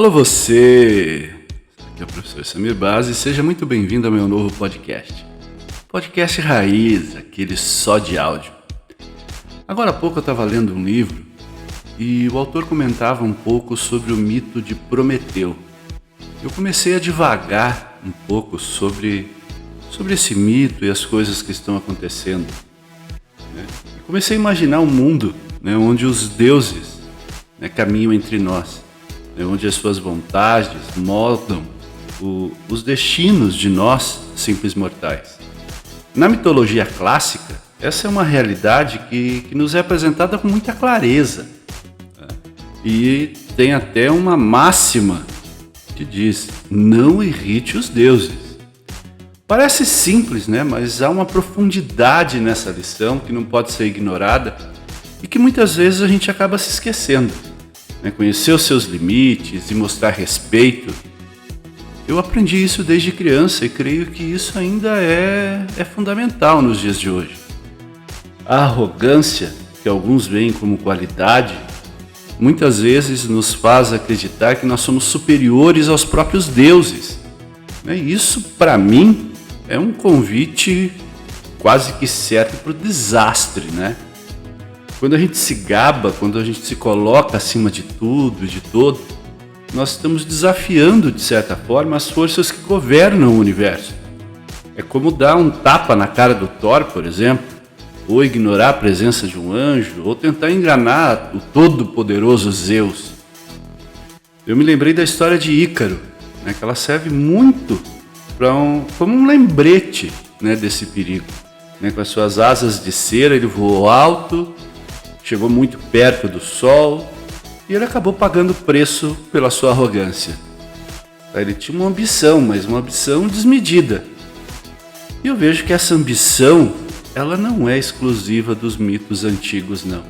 Alô você, aqui é o professor Samir Baz e seja muito bem-vindo ao meu novo podcast. Podcast raiz, aquele só de áudio. Agora há pouco eu estava lendo um livro e o autor comentava um pouco sobre o mito de Prometeu. Eu comecei a divagar um pouco sobre esse mito e as coisas que estão acontecendo. Comecei a imaginar um mundo onde os deuses caminham entre nós. Onde as suas vontades moldam os destinos de nós, simples mortais. Na mitologia clássica, essa é uma realidade que nos é apresentada com muita clareza. E tem até uma máxima que diz: não irrite os deuses. Parece simples, mas há uma profundidade nessa lição que não pode ser ignorada e que muitas vezes a gente acaba se esquecendo. Conhecer os seus limites e mostrar respeito. Eu aprendi isso desde criança e creio que isso ainda é fundamental nos dias de hoje. A arrogância, que alguns veem como qualidade, muitas vezes nos faz acreditar que nós somos superiores aos próprios deuses. Isso, para mim, é um convite quase que certo para o desastre, Quando a gente se gaba, quando a gente se coloca acima de tudo e de todo, nós estamos desafiando, de certa forma, as forças que governam o universo. É como dar um tapa na cara do Thor, por exemplo, ou ignorar a presença de um anjo, ou tentar enganar o todo-poderoso Zeus. Eu me lembrei da história de Ícaro, que ela serve muito como um lembrete desse perigo. Com as suas asas de cera, ele voou alto, chegou muito perto do sol e ele acabou pagando preço pela sua arrogância. Ele tinha uma ambição, mas uma ambição desmedida. E eu vejo que essa ambição, ela não é exclusiva dos mitos antigos, não.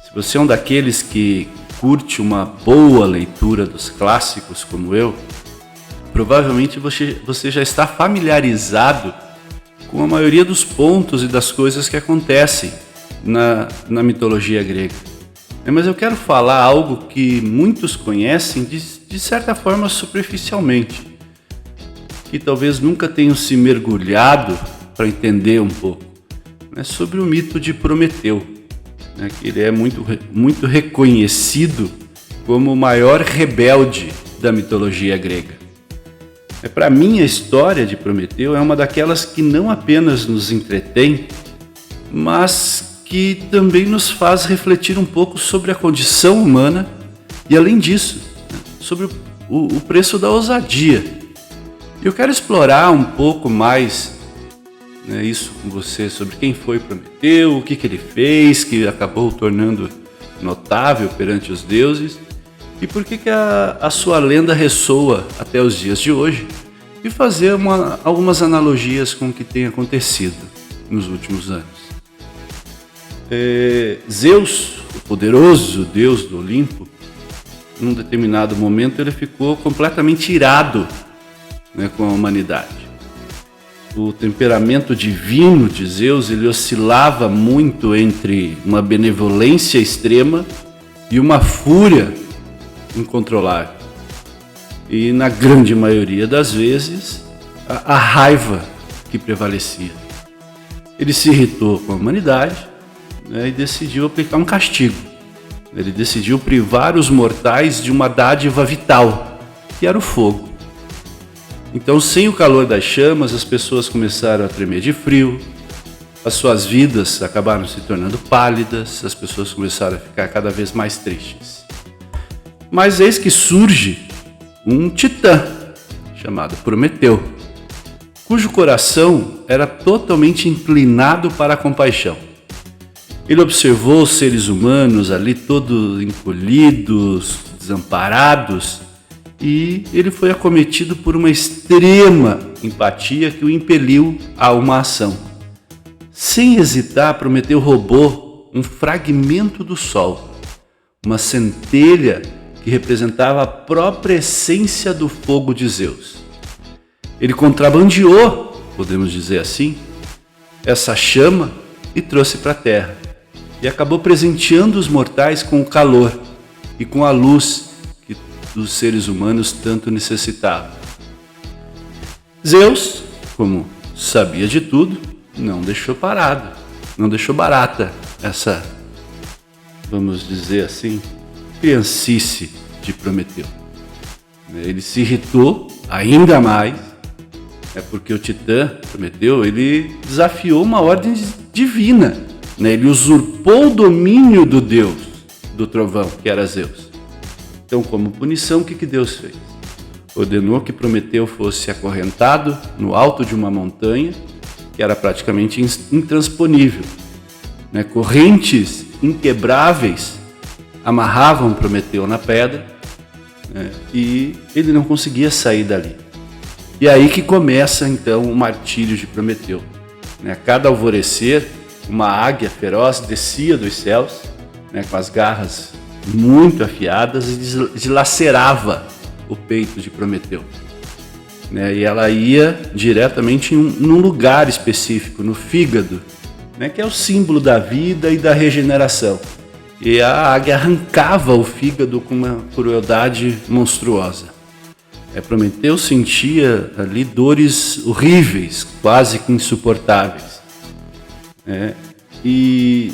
Se você é um daqueles que curte uma boa leitura dos clássicos como eu, provavelmente você já está familiarizado com a maioria dos pontos e das coisas que acontecem na mitologia grega. Mas eu quero falar algo que muitos conhecem de certa forma superficialmente, que talvez nunca tenham se mergulhado para entender um pouco, sobre o mito de Prometeu, que ele é muito reconhecido como o maior rebelde da mitologia grega. Para mim, a história de Prometeu é uma daquelas que não apenas nos entretém, mas que também nos faz refletir um pouco sobre a condição humana e, além disso, sobre o preço da ousadia. Eu quero explorar um pouco mais isso com você, sobre quem foi Prometeu, o que ele fez, que acabou tornando notável perante os deuses, e por que a sua lenda ressoa até os dias de hoje, e fazer algumas analogias com o que tem acontecido nos últimos anos. Zeus, o poderoso deus do Olimpo, num determinado momento ele ficou completamente irado com a humanidade. O temperamento divino de Zeus, ele oscilava muito entre uma benevolência extrema e uma fúria incontrolável. E na grande maioria das vezes, a raiva que prevalecia. Ele se irritou com a humanidade e decidiu aplicar um castigo. Ele decidiu privar os mortais de uma dádiva vital, que era o fogo. Então, sem o calor das chamas, as pessoas começaram a tremer de frio, as suas vidas acabaram se tornando pálidas, as pessoas começaram a ficar cada vez mais tristes. Mas eis que surge um titã, chamado Prometeu, cujo coração era totalmente inclinado para a compaixão. Ele observou os seres humanos ali todos encolhidos, desamparados, e ele foi acometido por uma extrema empatia que o impeliu a uma ação. Sem hesitar, Prometeu roubou um fragmento do sol, uma centelha que representava a própria essência do fogo de Zeus. Ele contrabandeou, podemos dizer assim, essa chama e trouxe para a terra. E acabou presenteando os mortais com o calor e com a luz os seres humanos tanto necessitavam. Zeus, como sabia de tudo, não deixou parado, não deixou barata essa, vamos dizer assim, criancice de Prometeu. Ele se irritou ainda mais, porque o Titã, Prometeu, ele desafiou uma ordem divina, ele usurpou o domínio do deus do trovão, que era Zeus. Então, como punição, o que Deus fez? Ordenou que Prometeu fosse acorrentado no alto de uma montanha, que era praticamente intransponível. Correntes inquebráveis amarravam Prometeu na pedra, e ele não conseguia sair dali. E aí que começa então o martírio de Prometeu. A cada alvorecer, uma águia feroz descia dos céus, com as garras muito afiadas, e dilacerava o peito de Prometeu. E ela ia diretamente num lugar específico, no fígado, que é o símbolo da vida e da regeneração. E a águia arrancava o fígado com uma crueldade monstruosa. Prometeu sentia ali dores horríveis, quase que insuportáveis. E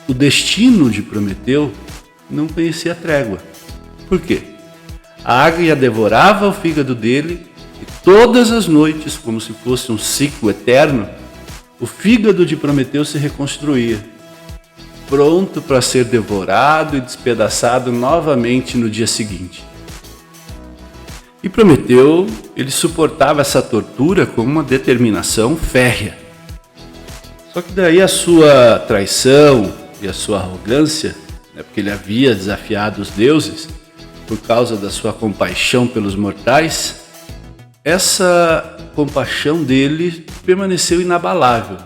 o destino de Prometeu não conhecia trégua. Por quê? A águia devorava o fígado dele e todas as noites, como se fosse um ciclo eterno, o fígado de Prometeu se reconstruía, pronto para ser devorado e despedaçado novamente no dia seguinte. E Prometeu, ele suportava essa tortura com uma determinação férrea. Só que daí a sua traição e a sua arrogância, porque ele havia desafiado os deuses, por causa da sua compaixão pelos mortais, essa compaixão dele permaneceu inabalável.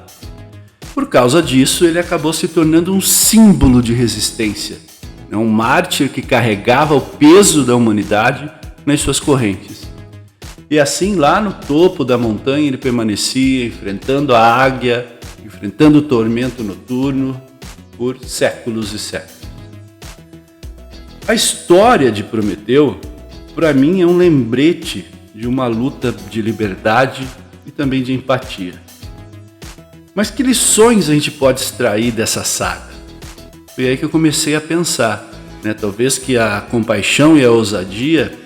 Por causa disso, ele acabou se tornando um símbolo de resistência, um mártir que carregava o peso da humanidade nas suas correntes. E assim, lá no topo da montanha, ele permanecia enfrentando a águia, enfrentando o tormento noturno por séculos e séculos. A história de Prometeu, para mim, é um lembrete de uma luta de liberdade e também de empatia. Mas que lições a gente pode extrair dessa saga? Foi aí que eu comecei a pensar, talvez que a compaixão e a ousadia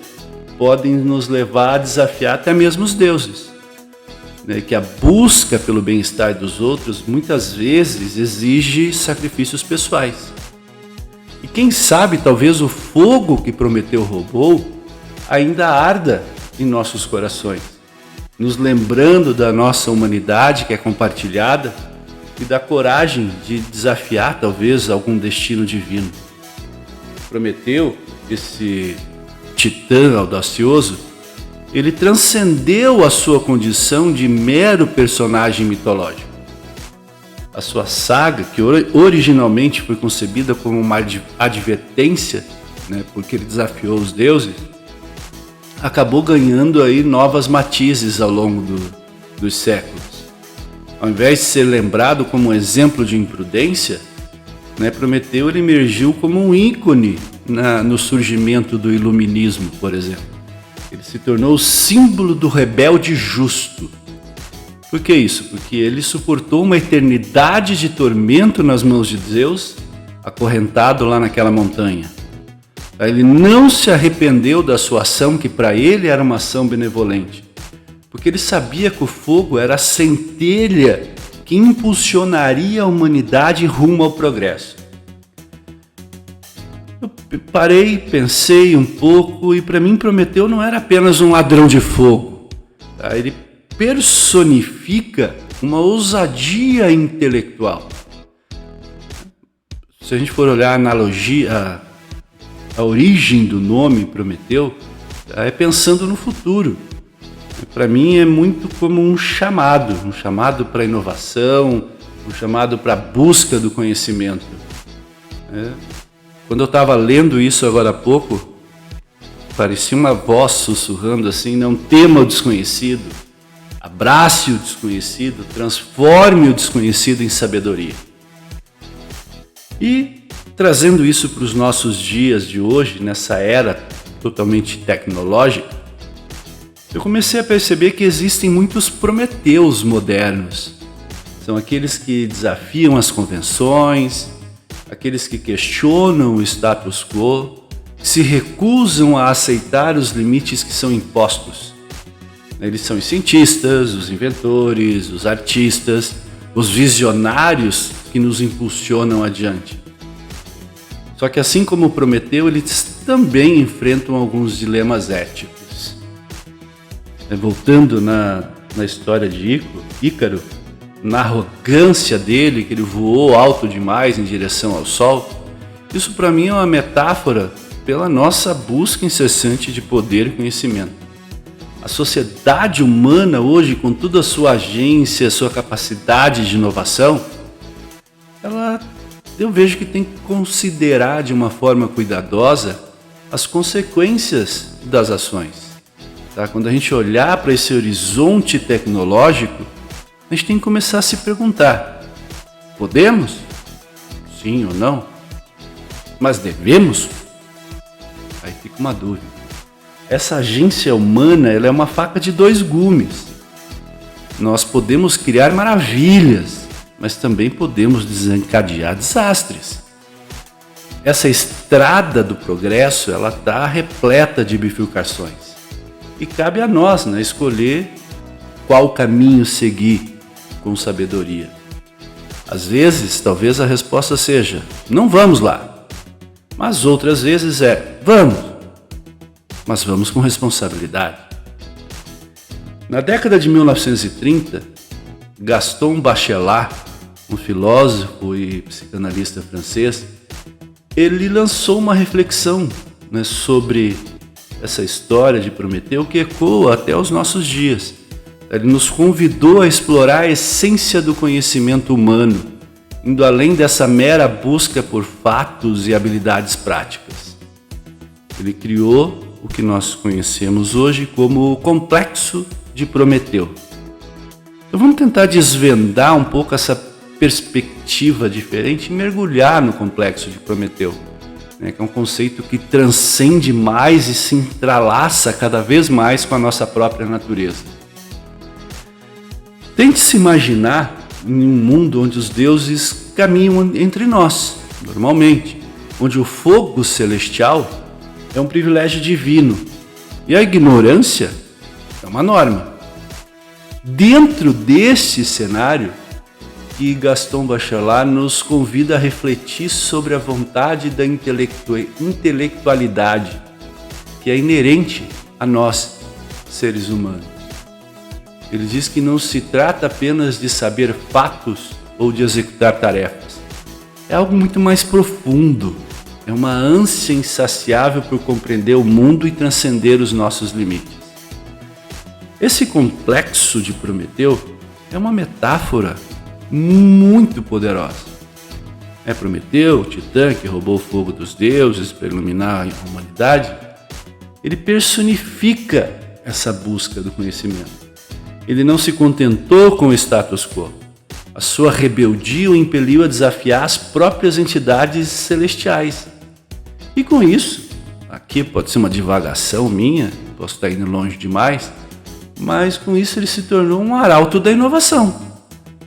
podem nos levar a desafiar até mesmo os deuses. Que a busca pelo bem-estar dos outros muitas vezes exige sacrifícios pessoais. E quem sabe talvez o fogo que Prometeu roubou ainda arda em nossos corações, nos lembrando da nossa humanidade que é compartilhada e da coragem de desafiar talvez algum destino divino. Prometeu, esse titã audacioso, ele transcendeu a sua condição de mero personagem mitológico. A sua saga, que originalmente foi concebida como uma advertência, porque ele desafiou os deuses, acabou ganhando aí novas matizes ao longo dos séculos. Ao invés de ser lembrado como um exemplo de imprudência, Prometeu ele emergiu como um ícone no surgimento do iluminismo, por exemplo. Ele se tornou o símbolo do rebelde justo. Por que isso? Porque ele suportou uma eternidade de tormento nas mãos de Zeus, acorrentado lá naquela montanha. Ele não se arrependeu da sua ação, que para ele era uma ação benevolente, porque ele sabia que o fogo era a centelha que impulsionaria a humanidade rumo ao progresso. Eu parei, pensei um pouco e para mim Prometeu não era apenas um ladrão de fogo. Ele personifica uma ousadia intelectual. Se a gente for olhar a analogia, a origem do nome Prometeu, é pensando no futuro. Para mim é muito como um chamado para a inovação, um chamado para a busca do conhecimento. Quando eu estava lendo isso agora há pouco, parecia uma voz sussurrando assim: não tema o desconhecido, abrace o desconhecido, transforme o desconhecido em sabedoria. E trazendo isso para os nossos dias de hoje, nessa era totalmente tecnológica, eu comecei a perceber que existem muitos Prometeus modernos. São aqueles que desafiam as convenções, aqueles que questionam o status quo, que se recusam a aceitar os limites que são impostos. Eles são os cientistas, os inventores, os artistas, os visionários que nos impulsionam adiante. Só que assim como Prometeu, eles também enfrentam alguns dilemas éticos. Voltando na história de Ícaro, na arrogância dele, que ele voou alto demais em direção ao sol, isso para mim é uma metáfora pela nossa busca incessante de poder e conhecimento. A sociedade humana hoje, com toda a sua agência, sua capacidade de inovação, eu vejo que tem que considerar de uma forma cuidadosa as consequências das ações. Tá? Quando a gente olhar para esse horizonte tecnológico, a gente tem que começar a se perguntar: podemos? Sim ou não? Mas devemos? Aí fica uma dúvida. Essa agência humana, ela é uma faca de dois gumes. Nós podemos criar maravilhas, mas também podemos desencadear desastres. Essa estrada do progresso, ela está repleta de bifurcações. E cabe a nós, né, escolher qual caminho seguir com sabedoria. Às vezes, talvez a resposta seja: não vamos lá. Mas outras vezes vamos. Mas vamos com responsabilidade. Na década de 1930, Gaston Bachelard, um filósofo e psicanalista francês, ele lançou uma reflexão, né, sobre essa história de Prometeu que ecoa até os nossos dias. Ele nos convidou a explorar a essência do conhecimento humano, indo além dessa mera busca por fatos e habilidades práticas. Ele criou o que nós conhecemos hoje como o complexo de Prometeu. Então vamos tentar desvendar um pouco essa perspectiva diferente e mergulhar no complexo de Prometeu, né, que é um conceito que transcende mais e se entrelaça cada vez mais com a nossa própria natureza. Tente se imaginar em um mundo onde os deuses caminham entre nós, normalmente, onde o fogo celestial é um privilégio divino e a ignorância é uma norma. Dentro desse cenário, que Gaston Bachelard nos convida a refletir sobre a vontade da intelectualidade que é inerente a nós, seres humanos. Ele diz que não se trata apenas de saber fatos ou de executar tarefas. É algo muito mais profundo. É uma ânsia insaciável por compreender o mundo e transcender os nossos limites. Esse complexo de Prometeu é uma metáfora muito poderosa. Prometeu, o titã que roubou o fogo dos deuses para iluminar a humanidade, ele personifica essa busca do conhecimento. Ele não se contentou com o status quo. A sua rebeldia o impeliu a desafiar as próprias entidades celestiais. E com isso, aqui pode ser uma divagação minha, posso estar indo longe demais, mas com isso ele se tornou um arauto da inovação.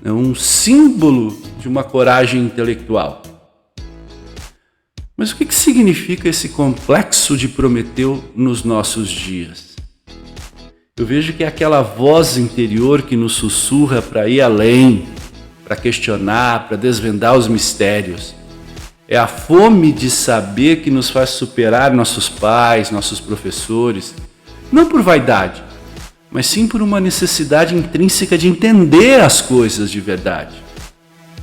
É um símbolo de uma coragem intelectual. Mas o que significa esse complexo de Prometeu nos nossos dias? Eu vejo que é aquela voz interior que nos sussurra para ir além, para questionar, para desvendar os mistérios. É a fome de saber que nos faz superar nossos pais, nossos professores, não por vaidade, mas sim por uma necessidade intrínseca de entender as coisas de verdade.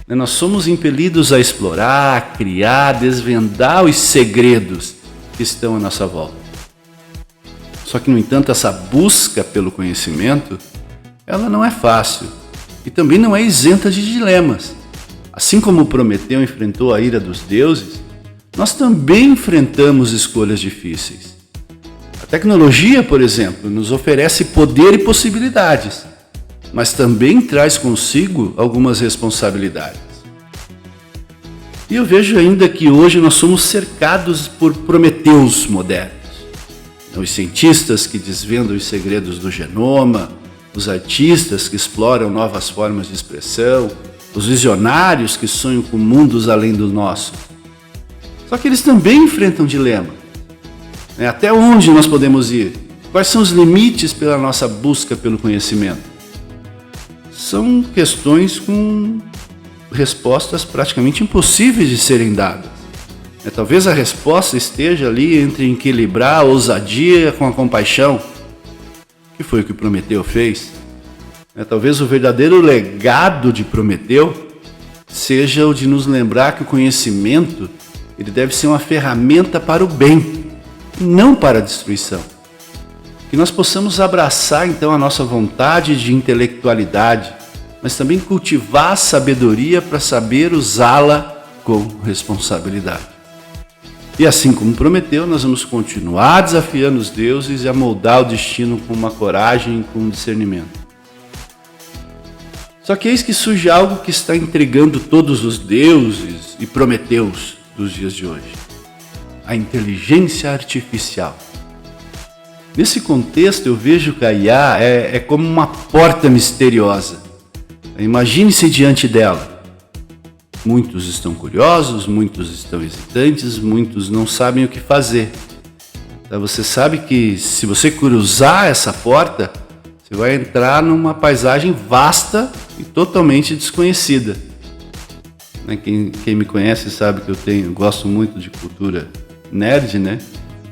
Nós somos impelidos a explorar, a criar, desvendar os segredos que estão à nossa volta. Só que, no entanto, essa busca pelo conhecimento, ela não é fácil e também não é isenta de dilemas. Assim como Prometeu enfrentou a ira dos deuses, nós também enfrentamos escolhas difíceis. A tecnologia, por exemplo, nos oferece poder e possibilidades, mas também traz consigo algumas responsabilidades. E eu vejo ainda que hoje nós somos cercados por Prometeus modernos. Os cientistas que desvendam os segredos do genoma, os artistas que exploram novas formas de expressão, os visionários que sonham com mundos além do nosso. Só que eles também enfrentam dilema. Até onde nós podemos ir? Quais são os limites pela nossa busca pelo conhecimento? São questões com respostas praticamente impossíveis de serem dadas. Talvez a resposta esteja ali entre equilibrar a ousadia com a compaixão, que foi o que Prometeu fez. Talvez o verdadeiro legado de Prometeu seja o de nos lembrar que o conhecimento ele deve ser uma ferramenta para o bem, não para a destruição. Que nós possamos abraçar então a nossa vontade de intelectualidade, mas também cultivar a sabedoria para saber usá-la com responsabilidade. E assim como Prometeu, nós vamos continuar desafiando os deuses e a moldar o destino com uma coragem e com um discernimento. Só que eis que surge algo que está intrigando todos os deuses e Prometeus dos dias de hoje: a inteligência artificial. Nesse contexto eu vejo que a IA é como uma porta misteriosa. Imagine-se diante dela. Muitos estão curiosos, muitos estão hesitantes, muitos não sabem o que fazer. Você sabe que se você cruzar essa porta, você vai entrar numa paisagem vasta e totalmente desconhecida. Quem me conhece sabe que eu gosto muito de cultura nerd, né?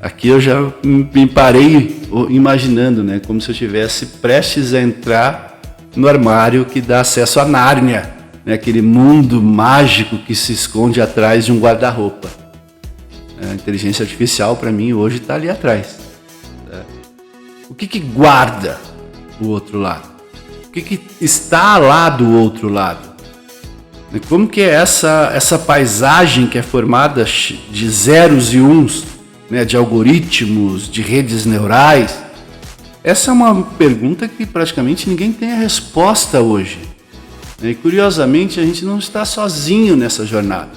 Aqui eu já me parei imaginando, né? Como se eu estivesse prestes a entrar no armário que dá acesso a Nárnia, né? Aquele mundo mágico que se esconde atrás de um guarda-roupa. A inteligência artificial, para mim, hoje está ali atrás. O que guarda o outro lado? O que está lá do outro lado? Como que é essa paisagem que é formada de zeros e uns, né, de algoritmos, de redes neurais? Essa é uma pergunta que praticamente ninguém tem a resposta hoje. E curiosamente a gente não está sozinho nessa jornada.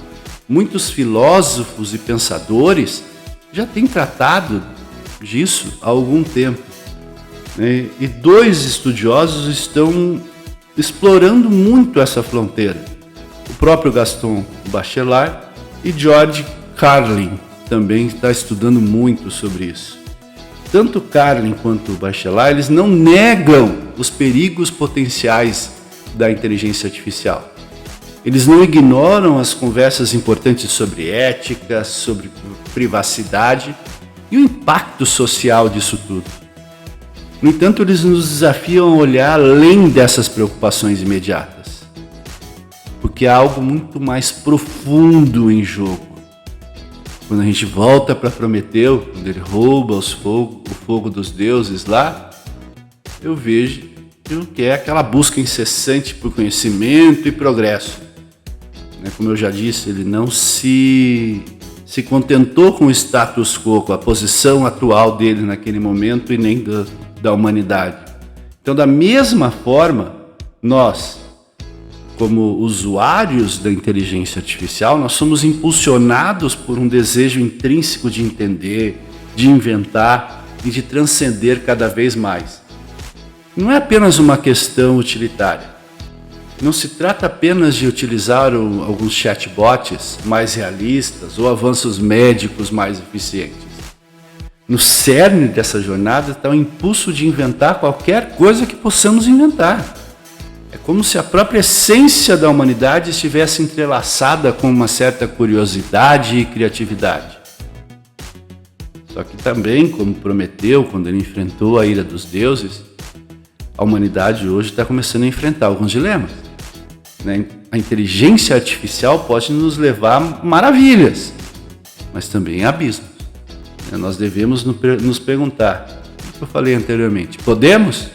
Muitos filósofos e pensadores já têm tratado disso há algum tempo. E dois estudiosos estão explorando muito essa fronteira. O próprio Gaston Bachelard e George Carlin também está estudando muito sobre isso. Tanto Carlin quanto Bachelard, eles não negam os perigos potenciais da inteligência artificial. Eles não ignoram as conversas importantes sobre ética, sobre privacidade e o impacto social disso tudo. No entanto, eles nos desafiam a olhar além dessas preocupações imediatas, porque há algo muito mais profundo em jogo. Quando a gente volta para Prometeu, quando ele rouba o fogo dos deuses lá, eu vejo que é aquela busca incessante por conhecimento e progresso. Como eu já disse, ele não se contentou com o status quo, com a posição atual dele naquele momento e nem da humanidade. Então, da mesma forma, nós, como usuários da inteligência artificial, nós somos impulsionados por um desejo intrínseco de entender, de inventar e de transcender cada vez mais. Não é apenas uma questão utilitária. Não se trata apenas de utilizar alguns chatbots mais realistas ou avanços médicos mais eficientes. No cerne dessa jornada está o impulso de inventar qualquer coisa que possamos inventar. É como se a própria essência da humanidade estivesse entrelaçada com uma certa curiosidade e criatividade. Só que também, como Prometeu, quando ele enfrentou a ira dos deuses, a humanidade hoje está começando a enfrentar alguns dilemas. A inteligência artificial pode nos levar a maravilhas, mas também a abismos. Nós devemos nos perguntar, o que eu falei anteriormente, podemos?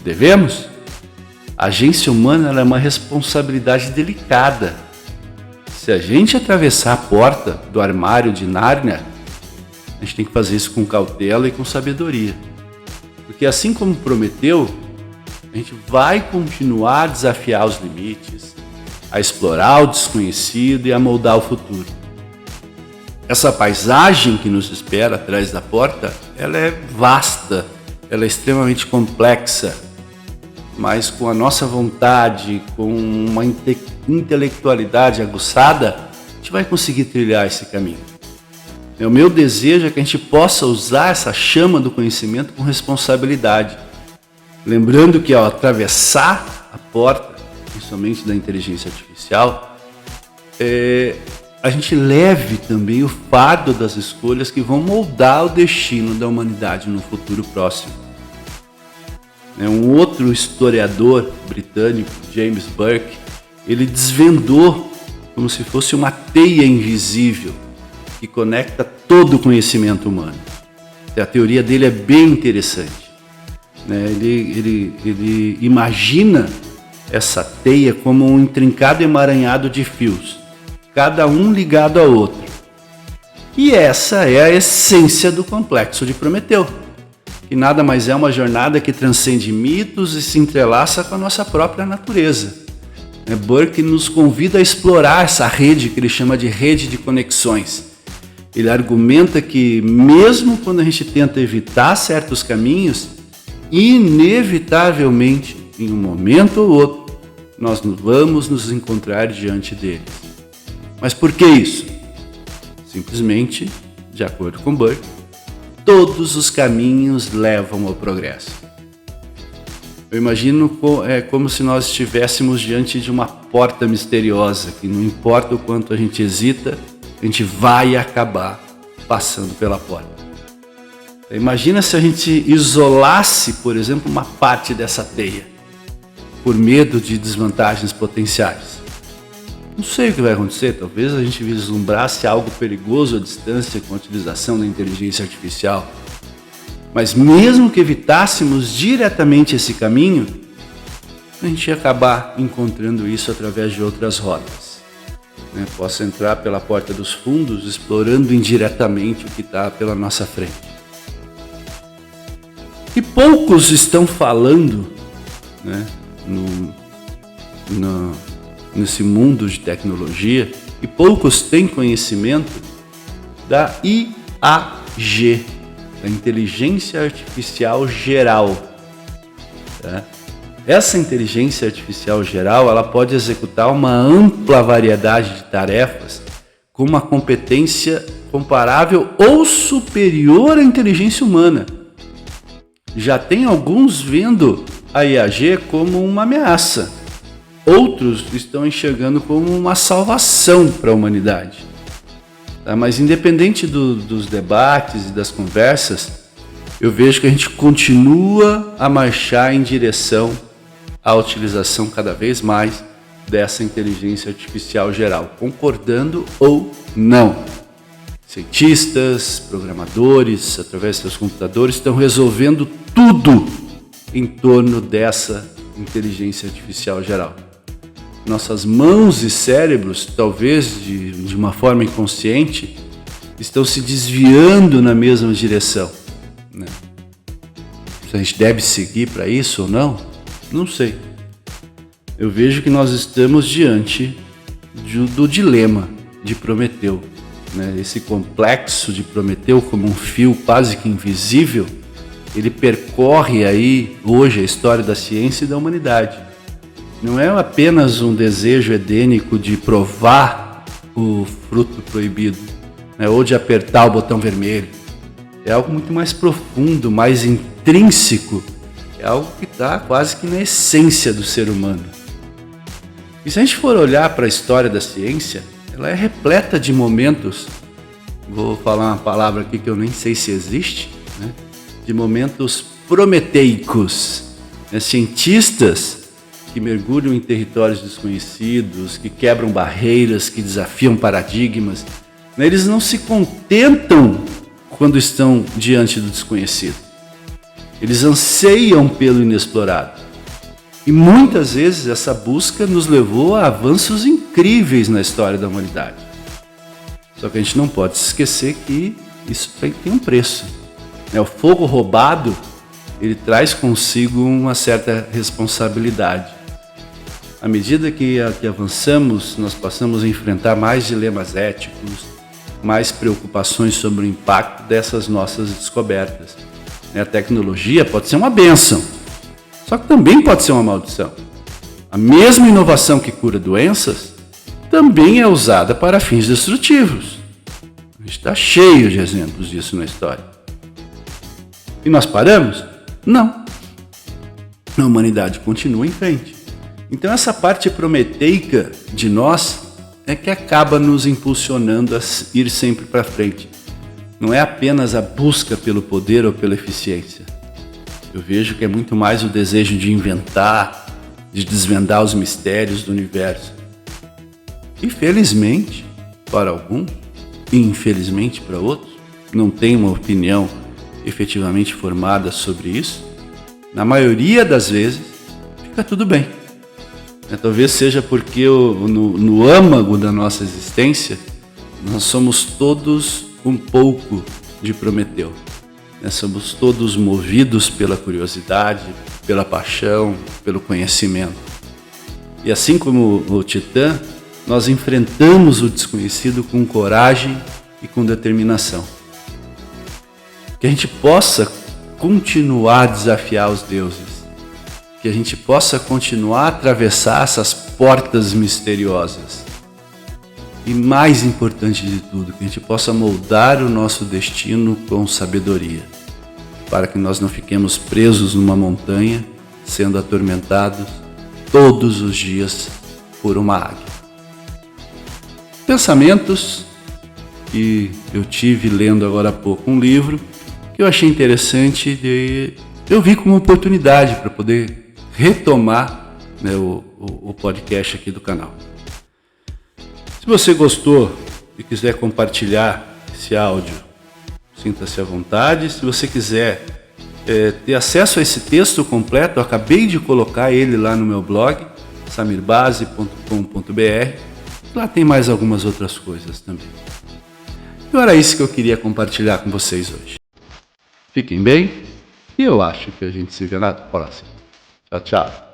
Devemos? A agência humana ela é uma responsabilidade delicada. Se a gente atravessar a porta do armário de Nárnia, a gente tem que fazer isso com cautela e com sabedoria. Porque assim como Prometeu, a gente vai continuar a desafiar os limites, a explorar o desconhecido e a moldar o futuro. essa paisagem que nos espera atrás da porta, ela é vasta, ela é extremamente complexa, mas com a nossa vontade, com uma intelectualidade aguçada, a gente vai conseguir trilhar esse caminho. O meu desejo é que a gente possa usar essa chama do conhecimento com responsabilidade, lembrando que ao atravessar a porta, principalmente da inteligência artificial, a gente leve também o fardo das escolhas que vão moldar o destino da humanidade no futuro próximo. Um outro historiador britânico, James Burke, ele desvendou como se fosse uma teia invisível que conecta todo o conhecimento humano. A teoria dele é bem interessante. Ele imagina essa teia como um intrincado emaranhado de fios, cada um ligado ao outro. E essa é a essência do complexo de Prometeu, que nada mais é uma jornada que transcende mitos e se entrelaça com a nossa própria natureza. Burke nos convida a explorar essa rede que ele chama de rede de conexões. Ele argumenta que mesmo quando a gente tenta evitar certos caminhos, inevitavelmente, em um momento ou outro, nós vamos nos encontrar diante deles. Mas por que isso? Simplesmente, de acordo com Burke, todos os caminhos levam ao progresso. Eu imagino como se nós estivéssemos diante de uma porta misteriosa, que não importa o quanto a gente hesita, a gente vai acabar passando pela porta. Imagina se a gente isolasse, por exemplo, uma parte dessa teia, por medo de desvantagens potenciais. Não sei o que vai acontecer, talvez a gente vislumbrasse algo perigoso à distância com a utilização da inteligência artificial. Mas mesmo que evitássemos diretamente esse caminho, a gente ia acabar encontrando isso através de outras rotas. Posso entrar pela porta dos fundos, explorando indiretamente o que está pela nossa frente. E poucos estão falando, nesse mundo de tecnologia, e poucos têm conhecimento da IAG, da Inteligência Artificial Geral. Essa inteligência artificial geral, ela pode executar uma ampla variedade de tarefas com uma competência comparável ou superior à inteligência humana. Já tem alguns vendo a IAG como uma ameaça. Outros estão enxergando como uma salvação para a humanidade. Mas independente dos debates e das conversas, eu vejo que a gente continua a marchar em direção à utilização cada vez mais dessa inteligência artificial geral, concordando ou não. Cientistas, programadores, através de seus computadores, estão resolvendo tudo em torno dessa inteligência artificial geral. Nossas mãos e cérebros, talvez de uma forma inconsciente, estão se desviando na mesma direção. Se a gente deve seguir para isso ou não, não sei. Eu vejo que nós estamos diante do dilema de Prometeu. Esse complexo de Prometeu, como um fio quase que invisível, ele percorre aí hoje a história da ciência e da humanidade. Não é apenas um desejo edênico de provar o fruto proibido, ou de apertar o botão vermelho. É algo muito mais profundo, mais intrínseco, é algo que está quase que na essência do ser humano. E se a gente for olhar para a história da ciência, ela é repleta de momentos, vou falar uma palavra aqui que eu nem sei se existe, de momentos prometeicos. Cientistas que mergulham em territórios desconhecidos, que quebram barreiras, que desafiam paradigmas. Eles não se contentam quando estão diante do desconhecido. Eles anseiam pelo inexplorado. E muitas vezes essa busca nos levou a avanços incríveis na história da humanidade. Só que a gente não pode se esquecer que isso tem um preço. O fogo roubado, ele traz consigo uma certa responsabilidade. À medida que avançamos, nós passamos a enfrentar mais dilemas éticos, mais preocupações sobre o impacto dessas nossas descobertas. A tecnologia pode ser uma bênção, só que também pode ser uma maldição. A mesma inovação que cura doenças também é usada para fins destrutivos. A gente está cheio de exemplos disso na história. E nós paramos? Não. A humanidade continua em frente. Então essa parte prometeica de nós é que acaba nos impulsionando a ir sempre para frente. Não é apenas a busca pelo poder ou pela eficiência. Eu vejo que é muito mais o desejo de inventar, de desvendar os mistérios do universo. E felizmente, para alguns, e infelizmente para outros, não tem uma opinião efetivamente formada sobre isso, na maioria das vezes, fica tudo bem. Talvez seja porque no âmago da nossa existência, nós somos todos um pouco de Prometeu. Somos todos movidos pela curiosidade, pela paixão, pelo conhecimento. E assim como o Titã, nós enfrentamos o desconhecido com coragem e com determinação. Que a gente possa continuar a desafiar os deuses. Que a gente possa continuar a atravessar essas portas misteriosas. E mais importante de tudo, que a gente possa moldar o nosso destino com sabedoria, para que nós não fiquemos presos numa montanha, sendo atormentados todos os dias por uma águia. Pensamentos que eu tive lendo agora há pouco um livro, que eu achei interessante, eu vi como oportunidade para poder retomar, né, o podcast aqui do canal. Se você gostou e quiser compartilhar esse áudio, sinta-se à vontade. Se você quiser ter acesso a esse texto completo, eu acabei de colocar ele lá no meu blog, samirbase.com.br. Lá tem mais algumas outras coisas também. Então era isso que eu queria compartilhar com vocês hoje. Fiquem bem e eu acho que a gente se vê na próxima. Tchau, tchau.